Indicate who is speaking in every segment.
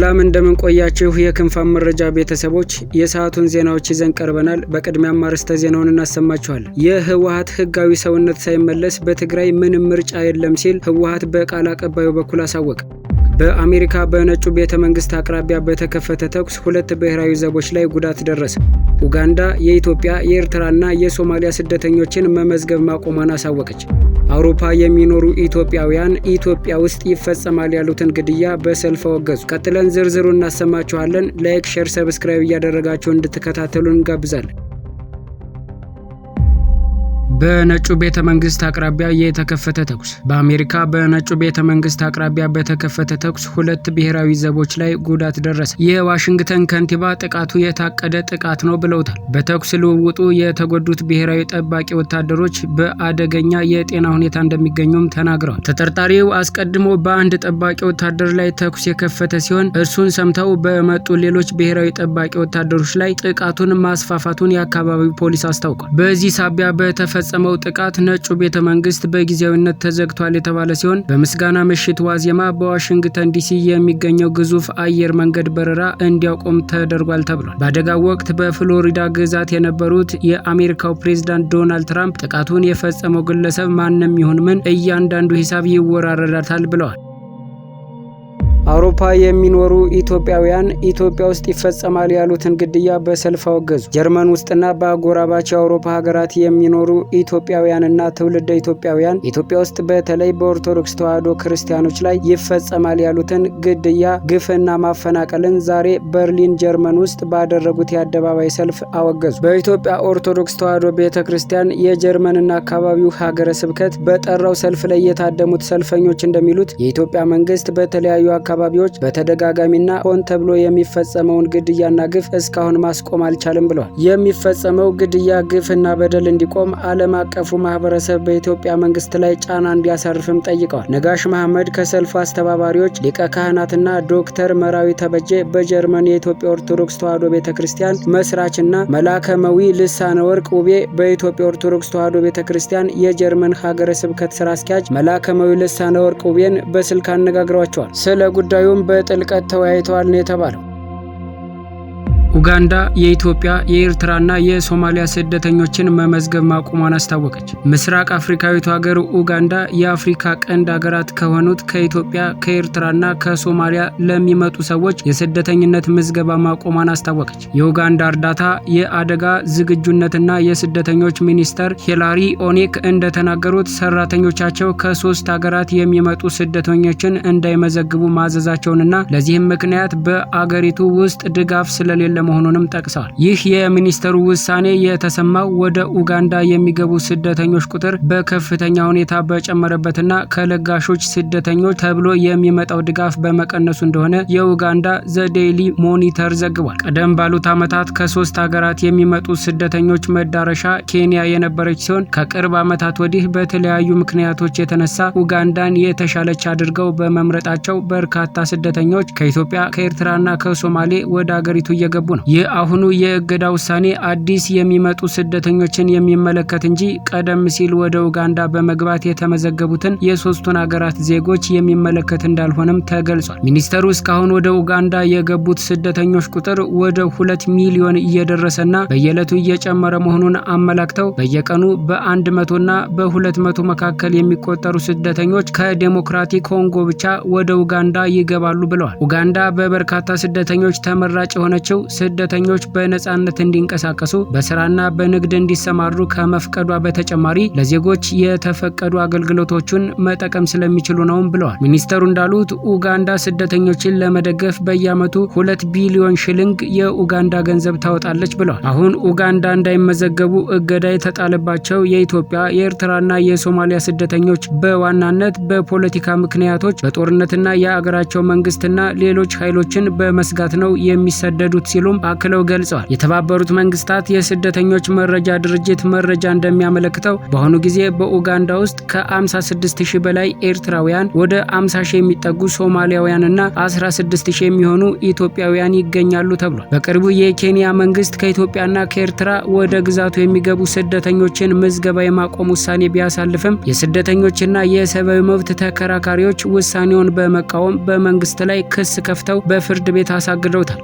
Speaker 1: ሰላም እንደምን ቆያችሁ የክንፋን መረጃ ቤተሰቦች የሰዓቱን ዜናዎች ይዘን ቀርበናል። በቅድሚያም አርዕስተ ዜናውን እናሰማችኋለን። የህወሓት ህጋዊ ሰውነት ሳይመለስ በትግራይ ምንም ምርጫ የለም ሲል ህወሓት በቃል አቀባዩ በኩል አሳወቀ። በአሜሪካ በነጩ ቤተ መንግስት አቅራቢያ በተከፈተ ተኩስ 2 ብሔራዊ ዘቦች ላይ ጉዳት ደረሰ። ኡጋንዳ የኢትዮጵያ የኤርትራና የሶማሊያ ስደተኞችን መመዝገብ ማቆሟን አሳወቀች። አውሮፓ የሚኖሩ ኢትዮጵያውያን ኢትዮጵያ ውስጥ ይፈጸማል ያሉትን ግድያ በሰልፍ አወገዙ። ቀጥለን ዝርዝሩን እናሰማችኋለን። ላይክ፣ ሼር፣ ሰብስክራይብ እያደረጋችሁ እንድትከታተሉን እንጋብዛለን። በነጩ ቤተ መንግስት አቅራቢያ የተከፈተ ተኩስ። በአሜሪካ በነጩ ቤተ መንግስት አቅራቢያ በተከፈተ ተኩስ 2 ብሔራዊ ዘቦች ላይ ጉዳት ደረሰ። የዋሽንግተን ከንቲባ ጥቃቱ የታቀደ ጥቃት ነው ብለውታል። በተኩስ ልውውጡ የተጎዱት ብሔራዊ ጠባቂ ወታደሮች በአደገኛ የጤና ሁኔታ እንደሚገኙም ተናግረዋል። ተጠርጣሪው አስቀድሞ በአንድ ጠባቂ ወታደር ላይ ተኩስ የከፈተ ሲሆን እርሱን ሰምተው በመጡ ሌሎች ብሔራዊ ጠባቂ ወታደሮች ላይ ጥቃቱን ማስፋፋቱን የአካባቢው ፖሊስ አስታውቋል። በዚህ ሳቢያ በተፈጸመው ጥቃት ነጩ ቤተ መንግስት በጊዜያዊነት ተዘግቷል የተባለ ሲሆን በምስጋና ምሽት ዋዜማ በዋሽንግተን ዲሲ የሚገኘው ግዙፍ አየር መንገድ በረራ እንዲያቆም ተደርጓል ተብሏል። በአደጋው ወቅት በፍሎሪዳ ግዛት የነበሩት የአሜሪካው ፕሬዝዳንት ዶናልድ ትራምፕ ጥቃቱን የፈጸመው ግለሰብ ማንም ይሁን ምን እያንዳንዱ ሂሳብ ይወራረዳታል ብለዋል። አውሮፓ የሚኖሩ ኢትዮጵያውያን ኢትዮጵያ ውስጥ ይፈጸማል ያሉትን ግድያ በሰልፍ አወገዙ። ጀርመን ውስጥና በአጎራባች የአውሮፓ ሀገራት የሚኖሩ ኢትዮጵያውያንና ትውልደ ኢትዮጵያውያን ኢትዮጵያ ውስጥ በተለይ በኦርቶዶክስ ተዋሕዶ ክርስቲያኖች ላይ ይፈጸማል ያሉትን ግድያ፣ ግፍና ማፈናቀልን ዛሬ በርሊን ጀርመን ውስጥ ባደረጉት የአደባባይ ሰልፍ አወገዙ። በኢትዮጵያ ኦርቶዶክስ ተዋሕዶ ቤተክርስቲያን የጀርመንና አካባቢው ሀገረ ስብከት በጠራው ሰልፍ ላይ የታደሙት ሰልፈኞች እንደሚሉት የኢትዮጵያ መንግስት በተለያዩ አካባቢዎች በተደጋጋሚና ሆን ተብሎ የሚፈጸመውን ግድያና ግፍ እስካሁን ማስቆም አልቻለም ብለዋል። የሚፈጸመው ግድያ፣ ግፍና በደል እንዲቆም ዓለም አቀፉ ማህበረሰብ በኢትዮጵያ መንግስት ላይ ጫና እንዲያሳርፍም ጠይቀዋል። ነጋሽ መሐመድ ከሰልፉ አስተባባሪዎች፣ ሊቀ ካህናትና ዶክተር መራዊ ተበጀ በጀርመን የኢትዮጵያ ኦርቶዶክስ ተዋሕዶ ቤተክርስቲያን መስራችና መላከመዊ ልሳነ ወርቅ ውቤ በኢትዮጵያ ኦርቶዶክስ ተዋሕዶ ቤተክርስቲያን የጀርመን ሀገረ ስብከት ስራ አስኪያጅ መላከመዊ ልሳነ ወርቅ ውቤን በስልክ አነጋግሯቸዋል። ስለ ጉዳዩም በጥልቀት ተወያይተዋል ነው የተባለው። ኡጋንዳ የኢትዮጵያ የኤርትራና የሶማሊያ ስደተኞችን መመዝገብ ማቆሟን አስታወቀች። ምስራቅ አፍሪካዊቱ ሀገር ኡጋንዳ የአፍሪካ ቀንድ ሀገራት ከሆኑት ከኢትዮጵያ፣ ከኤርትራና ከሶማሊያ ለሚመጡ ሰዎች የስደተኝነት ምዝገባ ማቆሟን አስታወቀች። የኡጋንዳ እርዳታ የአደጋ ዝግጁነትና የስደተኞች ሚኒስተር ሂላሪ ኦኔክ እንደተናገሩት ሰራተኞቻቸው ከ3 ሀገራት የሚመጡ ስደተኞችን እንዳይመዘግቡ ማዘዛቸውንና ለዚህም ምክንያት በአገሪቱ ውስጥ ድጋፍ ስለሌለ መሆኑንም ጠቅሰዋል። ይህ የሚኒስተሩ ውሳኔ የተሰማው ወደ ኡጋንዳ የሚገቡ ስደተኞች ቁጥር በከፍተኛ ሁኔታ በጨመረበትና ከለጋሾች ስደተኞች ተብሎ የሚመጣው ድጋፍ በመቀነሱ እንደሆነ የኡጋንዳ ዘ ዴይሊ ሞኒተር ዘግቧል። ቀደም ባሉት ዓመታት ከ3 ሀገራት የሚመጡ ስደተኞች መዳረሻ ኬንያ የነበረች ሲሆን ከቅርብ ዓመታት ወዲህ በተለያዩ ምክንያቶች የተነሳ ኡጋንዳን የተሻለች አድርገው በመምረጣቸው በርካታ ስደተኞች ከኢትዮጵያ፣ ከኤርትራና ከሶማሌ ወደ አገሪቱ እየገቡ ነው። ይህ አሁኑ የእገዳ ውሳኔ አዲስ የሚመጡ ስደተኞችን የሚመለከት እንጂ ቀደም ሲል ወደ ኡጋንዳ በመግባት የተመዘገቡትን የ3ቱን ሀገራት ዜጎች የሚመለከት እንዳልሆነም ተገልጿል። ሚኒስተሩ እስካሁን ወደ ኡጋንዳ የገቡት ስደተኞች ቁጥር ወደ 2 ሚሊዮን እየደረሰና በየዕለቱ እየጨመረ መሆኑን አመላክተው በየቀኑ በ100ና በ200 መካከል የሚቆጠሩ ስደተኞች ከዴሞክራቲክ ኮንጎ ብቻ ወደ ኡጋንዳ ይገባሉ ብለዋል። ኡጋንዳ በበርካታ ስደተኞች ተመራጭ የሆነችው ስደተኞች በነጻነት እንዲንቀሳቀሱ በስራና በንግድ እንዲሰማሩ ከመፍቀዷ በተጨማሪ ለዜጎች የተፈቀዱ አገልግሎቶችን መጠቀም ስለሚችሉ ነውም ብለዋል። ሚኒስተሩ እንዳሉት ኡጋንዳ ስደተኞችን ለመደገፍ በየዓመቱ 2 ቢሊዮን ሽልንግ የኡጋንዳ ገንዘብ ታወጣለች ብለዋል። አሁን ኡጋንዳ እንዳይመዘገቡ እገዳ የተጣለባቸው የኢትዮጵያ፣ የኤርትራና የሶማሊያ ስደተኞች በዋናነት በፖለቲካ ምክንያቶች በጦርነትና የአገራቸው መንግስትና ሌሎች ኃይሎችን በመስጋት ነው የሚሰደዱት ሲሉ ሲሉም አክለው ገልጸዋል። የተባበሩት መንግስታት የስደተኞች መረጃ ድርጅት መረጃ እንደሚያመለክተው በአሁኑ ጊዜ በኡጋንዳ ውስጥ ከ56000 በላይ ኤርትራውያን፣ ወደ 50000 የሚጠጉ ሶማሊያውያንና 16000 የሚሆኑ ኢትዮጵያውያን ይገኛሉ ተብሏል። በቅርቡ የኬንያ መንግስት ከኢትዮጵያና ከኤርትራ ወደ ግዛቱ የሚገቡ ስደተኞችን ምዝገባ የማቆም ውሳኔ ቢያሳልፍም የስደተኞችና የሰብአዊ መብት ተከራካሪዎች ውሳኔውን በመቃወም በመንግስት ላይ ክስ ከፍተው በፍርድ ቤት አሳግደውታል።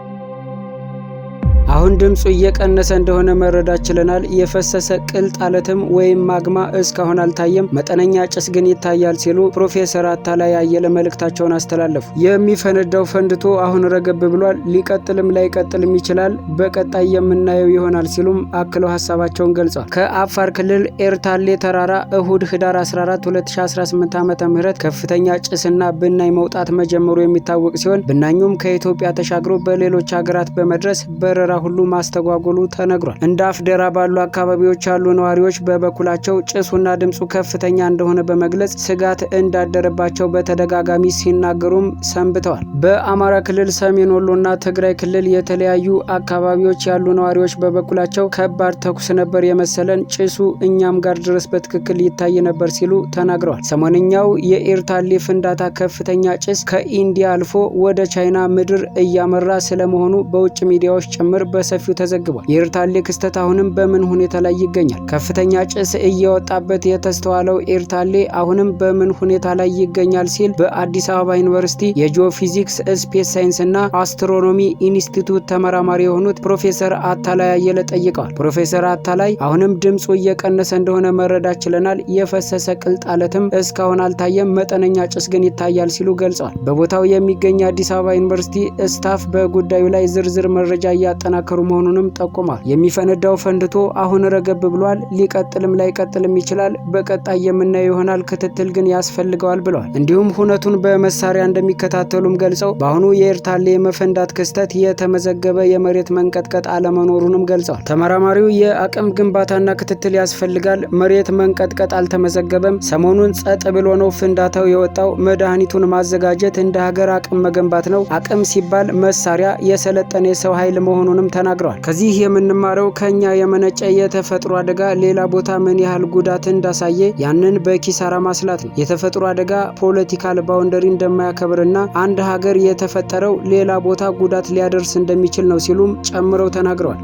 Speaker 1: አሁን ድምፁ እየቀነሰ እንደሆነ መረዳት ችለናል። የፈሰሰ ቅልጥ አለትም ወይም ማግማ እስካሁን አልታየም፣ መጠነኛ ጭስ ግን ይታያል ሲሉ ፕሮፌሰር አታላይ አየለ መልእክታቸውን አስተላለፉ። የሚፈነዳው ፈንድቶ አሁን ረገብ ብሏል፣ ሊቀጥልም ላይቀጥልም ይችላል፣ በቀጣይ የምናየው ይሆናል ሲሉም አክለው ሀሳባቸውን ገልጸዋል። ከአፋር ክልል ኤርታሌ ተራራ እሁድ ህዳር 14 2018 ዓ.ም ከፍተኛ ጭስና ብናኝ መውጣት መጀመሩ የሚታወቅ ሲሆን ብናኙም ከኢትዮጵያ ተሻግሮ በሌሎች ሀገራት በመድረስ በረራ ሁሉ ማስተጓጎሉ ተነግሯል። እንደ አፍደራ ባሉ አካባቢዎች ያሉ ነዋሪዎች በበኩላቸው ጭሱና ድምፁ ከፍተኛ እንደሆነ በመግለጽ ስጋት እንዳደረባቸው በተደጋጋሚ ሲናገሩም ሰንብተዋል። በአማራ ክልል ሰሜን ወሎና ትግራይ ክልል የተለያዩ አካባቢዎች ያሉ ነዋሪዎች በበኩላቸው ከባድ ተኩስ ነበር የመሰለን፣ ጭሱ እኛም ጋር ድረስ በትክክል ይታይ ነበር ሲሉ ተናግረዋል። ሰሞንኛው የኤርታሌ ፍንዳታ ከፍተኛ ጭስ ከኢንዲያ አልፎ ወደ ቻይና ምድር እያመራ ስለመሆኑ በውጭ ሚዲያዎች ጭምር በሰፊው ተዘግቧል። የኤርታሌ ክስተት አሁንም በምን ሁኔታ ላይ ይገኛል? ከፍተኛ ጭስ እየወጣበት የተስተዋለው ኤርታሌ አሁንም በምን ሁኔታ ላይ ይገኛል ሲል በአዲስ አበባ ዩኒቨርሲቲ የጂኦፊዚክስ ስፔስ ሳይንስ እና አስትሮኖሚ ኢንስቲትዩት ተመራማሪ የሆኑት ፕሮፌሰር አታላይ አየለ ጠይቀዋል። ፕሮፌሰር አታላይ አሁንም ድምፁ እየቀነሰ እንደሆነ መረዳት ችለናል፣ የፈሰሰ ቅልጥ አለትም እስካሁን አልታየም፣ መጠነኛ ጭስ ግን ይታያል ሲሉ ገልጸዋል። በቦታው የሚገኝ የአዲስ አበባ ዩኒቨርሲቲ ስታፍ በጉዳዩ ላይ ዝርዝር መረጃ እያጠናከሩ መሆኑንም ጠቁሟል። የሚፈነዳው ፈንድቶ አሁን ረገብ ብሏል፣ ሊቀጥልም ላይቀጥልም ይችላል፣ በቀጣይ የምናየው ይሆናል፣ ክትትል ግን ያስፈልገዋል ብለዋል። እንዲሁም ሁነቱን በመሳሪያ እንደሚከታተሉም ገልጸው በአሁኑ የኤርታሌ የመፈንዳት ክስተት የተመዘገበ የመሬት መንቀጥቀጥ አለመኖሩንም ገልጸዋል። ተመራማሪው የአቅም ግንባታና ክትትል ያስፈልጋል፣ መሬት መንቀጥቀጥ አልተመዘገበም፣ ሰሞኑን ጸጥ ብሎ ነው ፍንዳታው የወጣው፣ መድኃኒቱን ማዘጋጀት እንደ ሀገር አቅም መገንባት ነው፣ አቅም ሲባል መሳሪያ፣ የሰለጠነ የሰው ኃይል መሆኑንም ተናግረዋል። ከዚህ የምንማረው ከኛ የመነጨ የተፈጥሮ አደጋ ሌላ ቦታ ምን ያህል ጉዳት እንዳሳየ ያንን በኪሳራ ማስላት ነው። የተፈጥሮ አደጋ ፖለቲካል ባውንደሪ እንደማያከብርና አንድ ሀገር የተፈጠረው ሌላ ቦታ ጉዳት ሊያደርስ እንደሚችል ነው ሲሉም ጨምረው ተናግረዋል።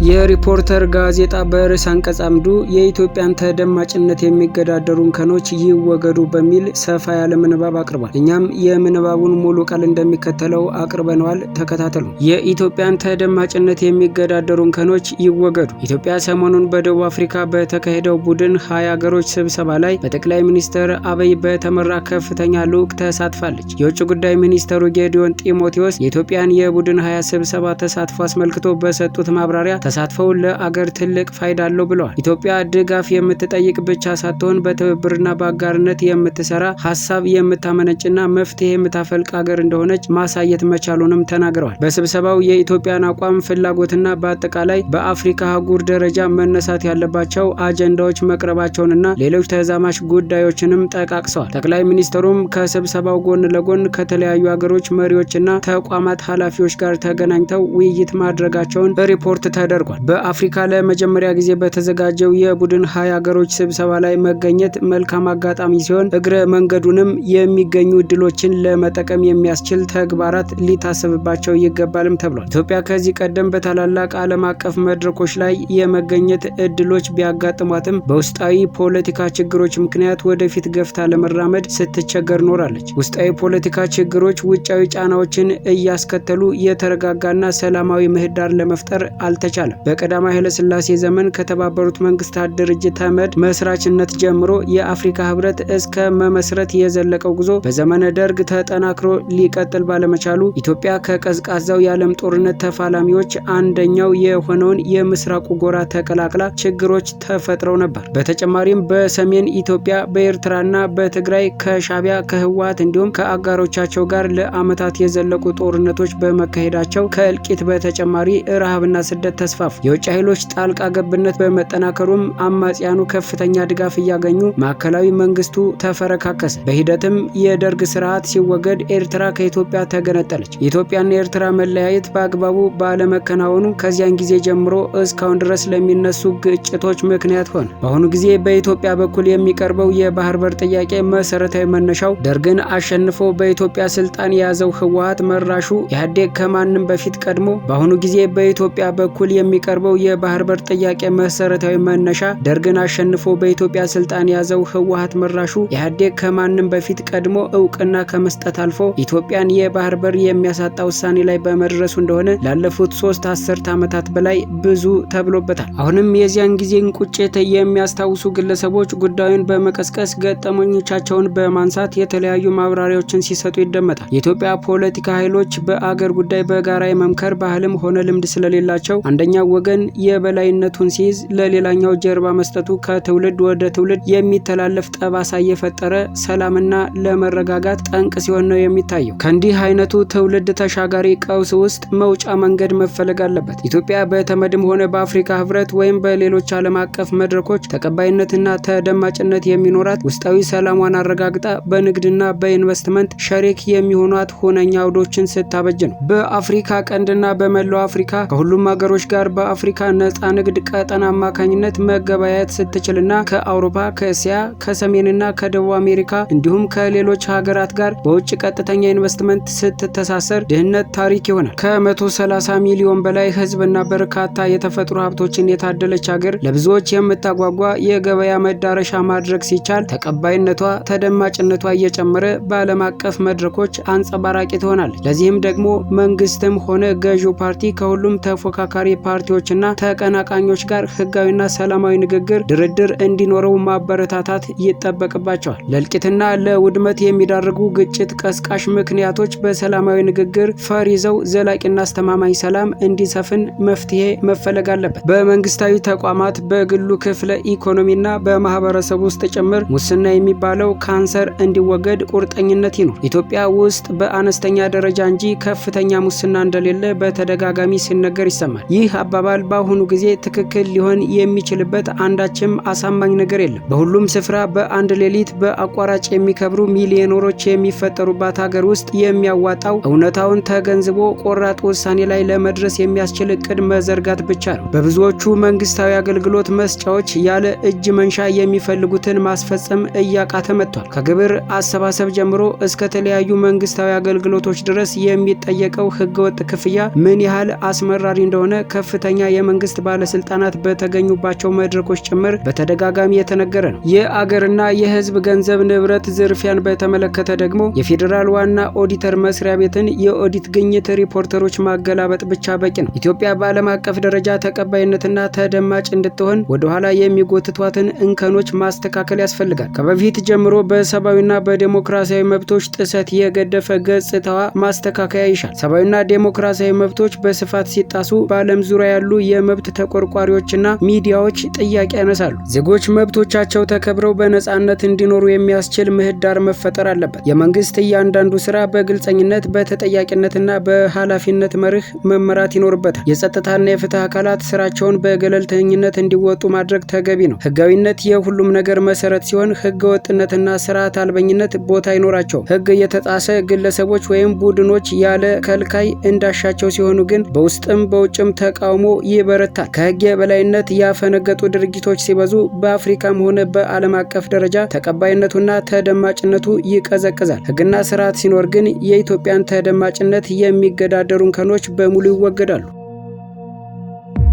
Speaker 1: የሪፖርተር ጋዜጣ በርዕሰ አንቀጽ አምዱ የኢትዮጵያን ተደማጭነት የሚገዳደሩ እንከኖች ይወገዱ በሚል ሰፋ ያለ ምንባብ አቅርቧል። እኛም የምንባቡን ሙሉ ቃል እንደሚከተለው አቅርበነዋል። ተከታተሉ። የኢትዮጵያን ተደማጭነት የሚገዳደሩ እንከኖች ይወገዱ። ኢትዮጵያ ሰሞኑን በደቡብ አፍሪካ በተካሄደው ቡድን 20 ሀገሮች ስብሰባ ላይ በጠቅላይ ሚኒስትር አብይ በተመራ ከፍተኛ ልዑክ ተሳትፋለች። የውጭ ጉዳይ ሚኒስትሩ ጌዲዮን ጢሞቴዎስ የኢትዮጵያን የቡድን 20 ስብሰባ ተሳትፎ አስመልክቶ በሰጡት ማብራሪያ ተሳትፈው ለአገር ትልቅ ፋይዳ አለው ብለዋል። ኢትዮጵያ ድጋፍ የምትጠይቅ ብቻ ሳትሆን በትብብርና በአጋርነት የምትሰራ ሀሳብ የምታመነጭና መፍትሄ የምታፈልቅ አገር እንደሆነች ማሳየት መቻሉንም ተናግረዋል። በስብሰባው የኢትዮጵያን አቋም፣ ፍላጎትና በአጠቃላይ በአፍሪካ አህጉር ደረጃ መነሳት ያለባቸው አጀንዳዎች መቅረባቸውንና ሌሎች ተዛማች ጉዳዮችንም ጠቃቅሰዋል። ጠቅላይ ሚኒስትሩም ከስብሰባው ጎን ለጎን ከተለያዩ አገሮች መሪዎችና ተቋማት ኃላፊዎች ጋር ተገናኝተው ውይይት ማድረጋቸውን ሪፖርት ተደርጓል። በአፍሪካ ለመጀመሪያ ጊዜ በተዘጋጀው የቡድን 20 ሀገሮች ስብሰባ ላይ መገኘት መልካም አጋጣሚ ሲሆን እግረ መንገዱንም የሚገኙ እድሎችን ለመጠቀም የሚያስችል ተግባራት ሊታሰብባቸው ይገባልም ተብሏል። ኢትዮጵያ ከዚህ ቀደም በታላላቅ ዓለም አቀፍ መድረኮች ላይ የመገኘት እድሎች ቢያጋጥሟትም በውስጣዊ ፖለቲካ ችግሮች ምክንያት ወደፊት ገፍታ ለመራመድ ስትቸገር ኖራለች። ውስጣዊ ፖለቲካ ችግሮች ውጫዊ ጫናዎችን እያስከተሉ የተረጋጋና ሰላማዊ ምህዳር ለመፍጠር አልተቻለም። በቀዳማዊ ኃይለ ሥላሴ ዘመን ከተባበሩት መንግስታት ድርጅት ተመድ መስራችነት ጀምሮ የአፍሪካ ህብረት እስከ መመስረት የዘለቀው ጉዞ በዘመነ ደርግ ተጠናክሮ ሊቀጥል ባለመቻሉ ኢትዮጵያ ከቀዝቃዛው የዓለም ጦርነት ተፋላሚዎች አንደኛው የሆነውን የምስራቁ ጎራ ተቀላቅላ ችግሮች ተፈጥረው ነበር። በተጨማሪም በሰሜን ኢትዮጵያ በኤርትራና በትግራይ ከሻቢያ ከህወሓት እንዲሁም ከአጋሮቻቸው ጋር ለዓመታት የዘለቁ ጦርነቶች በመካሄዳቸው ከእልቂት በተጨማሪ ረሃብና ስደት ተስፋፉ። የውጭ ኃይሎች ጣልቃ ገብነት በመጠናከሩም አማጽያኑ ከፍተኛ ድጋፍ እያገኙ ማዕከላዊ መንግስቱ ተፈረካከሰ። በሂደትም የደርግ ስርዓት ሲወገድ ኤርትራ ከኢትዮጵያ ተገነጠለች። የኢትዮጵያና የኤርትራ መለያየት በአግባቡ ባለመከናወኑ ከዚያን ጊዜ ጀምሮ እስካሁን ድረስ ለሚነሱ ግጭቶች ምክንያት ሆነ። በአሁኑ ጊዜ በኢትዮጵያ በኩል የሚቀርበው የባህር በር ጥያቄ መሰረታዊ መነሻው ደርግን አሸንፎ በኢትዮጵያ ስልጣን የያዘው ህወሓት መራሹ ኢህአዴግ ከማንም በፊት ቀድሞ በአሁኑ ጊዜ በኢትዮጵያ በኩል የሚቀርበው የባህር በር ጥያቄ መሰረታዊ መነሻ ደርግን አሸንፎ በኢትዮጵያ ስልጣን የያዘው ህወሓት መራሹ ኢህአዴግ ከማንም በፊት ቀድሞ እውቅና ከመስጠት አልፎ ኢትዮጵያን የባህር በር የሚያሳጣ ውሳኔ ላይ በመድረሱ እንደሆነ ላለፉት 3 አስርት ዓመታት በላይ ብዙ ተብሎበታል። አሁንም የዚያን ጊዜን ቁጭት የሚያስታውሱ ግለሰቦች ጉዳዩን በመቀስቀስ ገጠመኞቻቸውን በማንሳት የተለያዩ ማብራሪያዎችን ሲሰጡ ይደመጣል። የኢትዮጵያ ፖለቲካ ኃይሎች በአገር ጉዳይ በጋራ የመምከር ባህልም ሆነ ልምድ ስለሌላቸው አንደኛው ወገን የበላይነቱን ሲይዝ ለሌላኛው ጀርባ መስጠቱ ከትውልድ ወደ ትውልድ የሚተላለፍ ጠባሳ እየፈጠረ ሰላምና ለመረጋጋት ጠንቅ ሲሆን ነው የሚታየው። ከእንዲህ አይነቱ ትውልድ ተሻጋሪ ቀውስ ውስጥ መውጫ መንገድ መፈለግ አለበት። ኢትዮጵያ በተመድም ሆነ በአፍሪካ ህብረት ወይም በሌሎች ዓለም አቀፍ መድረኮች ተቀባይነትና ተደማጭነት የሚኖራት ውስጣዊ ሰላሟን አረጋግጣ በንግድና በኢንቨስትመንት ሸሪክ የሚሆኗት ሁነኛ አውዶችን ስታበጅ ነው። በአፍሪካ ቀንድና በመላው አፍሪካ ከሁሉም ሀገሮች ጋር በአፍሪካ ነፃ ንግድ ቀጠና አማካኝነት መገበያየት ስትችልና ከአውሮፓ፣ ከእስያ፣ ከሰሜንና ከደቡብ አሜሪካ እንዲሁም ከሌሎች ሀገራት ጋር በውጭ ቀጥተኛ ኢንቨስትመንት ስትተሳሰር ድህነት ታሪክ ይሆናል። ከ130 ሚሊዮን በላይ ህዝብና በርካታ የተፈጥሮ ሀብቶችን የታደለች ሀገር ለብዙዎች የምታጓጓ የገበያ መዳረሻ ማድረግ ሲቻል ተቀባይነቷ፣ ተደማጭነቷ እየጨመረ በዓለም አቀፍ መድረኮች አንጸባራቂ ትሆናለች። ለዚህም ደግሞ መንግስትም ሆነ ገዢው ፓርቲ ከሁሉም ተፎካካሪ ፓርቲዎችና ተቀናቃኞች ጋር ህጋዊና ሰላማዊ ንግግር፣ ድርድር እንዲኖረው ማበረታታት ይጠበቅባቸዋል። ለእልቂትና ለውድመት የሚዳርጉ ግጭት ቀስቃሽ ምክንያቶች በሰላማዊ ንግግር ፈር ይዘው ዘላቂና አስተማማኝ ሰላም እንዲሰፍን መፍትሄ መፈለግ አለበት። በመንግስታዊ ተቋማት፣ በግሉ ክፍለ ኢኮኖሚና በማህበረሰብ ውስጥ ጭምር ሙስና የሚባለው ካንሰር እንዲወገድ ቁርጠኝነት ይኑር። ኢትዮጵያ ውስጥ በአነስተኛ ደረጃ እንጂ ከፍተኛ ሙስና እንደሌለ በተደጋጋሚ ሲነገር ይሰማል። ይህ አባባል በአሁኑ ጊዜ ትክክል ሊሆን የሚችልበት አንዳችም አሳማኝ ነገር የለም። በሁሉም ስፍራ በአንድ ሌሊት በአቋራጭ የሚከብሩ ሚሊዮነሮች የሚፈጠሩባት ሀገር ውስጥ የሚያዋጣው እውነታውን ተገንዝቦ ቆራጥ ውሳኔ ላይ ለመድረስ የሚያስችል እቅድ መዘርጋት ብቻ ነው። በብዙዎቹ መንግስታዊ አገልግሎት መስጫዎች ያለ እጅ መንሻ የሚፈልጉትን ማስፈጸም እያቃተ መጥቷል። ከግብር አሰባሰብ ጀምሮ እስከ ተለያዩ መንግስታዊ አገልግሎቶች ድረስ የሚጠየቀው ህገወጥ ክፍያ ምን ያህል አስመራሪ እንደሆነ ከፍተኛ የመንግስት ባለስልጣናት በተገኙባቸው መድረኮች ጭምር በተደጋጋሚ የተነገረ ነው። የአገርና የህዝብ ገንዘብ ንብረት ዝርፊያን በተመለከተ ደግሞ የፌዴራል ዋና ኦዲተር መስሪያ ቤትን የኦዲት ግኝት ሪፖርተሮች ማገላበጥ ብቻ በቂ ነው። ኢትዮጵያ በዓለም አቀፍ ደረጃ ተቀባይነትና ተደማጭ እንድትሆን ወደኋላ የሚጎትቷትን እንከኖች ማስተካከል ያስፈልጋል። ከበፊት ጀምሮ በሰብአዊና በዴሞክራሲያዊ መብቶች ጥሰት የገደፈ ገጽታዋ ማስተካከያ ይሻል። ሰብአዊና ዴሞክራሲያዊ መብቶች በስፋት ሲጣሱ በዓለም ዙሪያ ያሉ የመብት ተቆርቋሪዎችና ሚዲያዎች ጥያቄ ያነሳሉ። ዜጎች መብቶቻቸው ተከብረው በነጻነት እንዲኖሩ የሚያስችል ምህዳር መፈጠር አለበት። የመንግስት እያንዳንዱ ስራ በግልጸኝነት፣ በተጠያቂነትና በኃላፊነት መርህ መመራት ይኖርበታል። የጸጥታና የፍትህ አካላት ስራቸውን በገለልተኝነት እንዲወጡ ማድረግ ተገቢ ነው። ህጋዊነት የሁሉም ነገር መሰረት ሲሆን ህገወጥነትና ስርዓት አልበኝነት ቦታ አይኖራቸውም። ህግ የተጣሰ ግለሰቦች ወይም ቡድኖች ያለ ከልካይ እንዳሻቸው ሲሆኑ ግን በውስጥም በውጭም ተቃውሞ ይበረታል። ከህግ የበላይነት ያፈነገጡ ድርጊቶች ሲበዙ በአፍሪካም ሆነ በዓለም አቀፍ ደረጃ ተቀባይነቱና ተደማጭነቱ ይቀዘቅዛል። ህግና ስርዓት ሲኖር ግን የኢትዮጵያን ተደማጭነት የሚገዳደሩ እንከኖች በሙሉ ይወገዳሉ።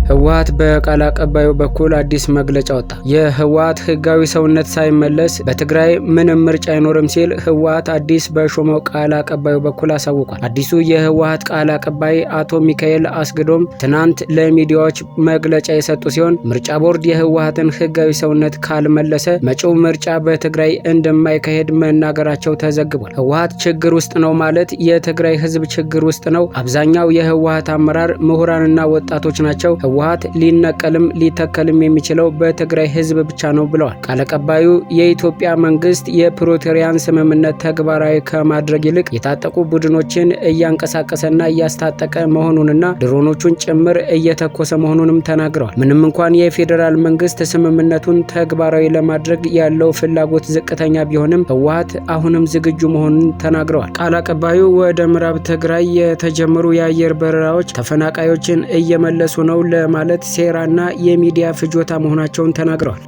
Speaker 1: ህወሓት በቃል አቀባዩ በኩል አዲስ መግለጫ ወጣ። የህወሓት ህጋዊ ሰውነት ሳይመለስ በትግራይ ምንም ምርጫ አይኖርም ሲል ህወሓት አዲስ በሾመው ቃል አቀባዩ በኩል አሳውቋል። አዲሱ የህወሓት ቃል አቀባይ አቶ ሚካኤል አስገዶም ትናንት ለሚዲያዎች መግለጫ የሰጡ ሲሆን ምርጫ ቦርድ የህወሓትን ህጋዊ ሰውነት ካልመለሰ መጪው ምርጫ በትግራይ እንደማይካሄድ መናገራቸው ተዘግቧል። ህወሓት ችግር ውስጥ ነው ማለት የትግራይ ህዝብ ችግር ውስጥ ነው። አብዛኛው የህወሓት አመራር ምሁራንና ወጣቶች ናቸው። ህወሓት ሊነቀልም ሊተከልም የሚችለው በትግራይ ህዝብ ብቻ ነው ብለዋል። ቃል አቀባዩ የኢትዮጵያ መንግስት የፕሪቶሪያን ስምምነት ተግባራዊ ከማድረግ ይልቅ የታጠቁ ቡድኖችን እያንቀሳቀሰና እያስታጠቀ መሆኑንና ድሮኖቹን ጭምር እየተኮሰ መሆኑንም ተናግረዋል። ምንም እንኳን የፌዴራል መንግስት ስምምነቱን ተግባራዊ ለማድረግ ያለው ፍላጎት ዝቅተኛ ቢሆንም ህወሓት አሁንም ዝግጁ መሆኑን ተናግረዋል። ቃል አቀባዩ ወደ ምዕራብ ትግራይ የተጀመሩ የአየር በረራዎች ተፈናቃዮችን እየመለሱ ነው ለማለት ሴራና የሚዲያ ፍጆታ መሆናቸውን ተናግረዋል።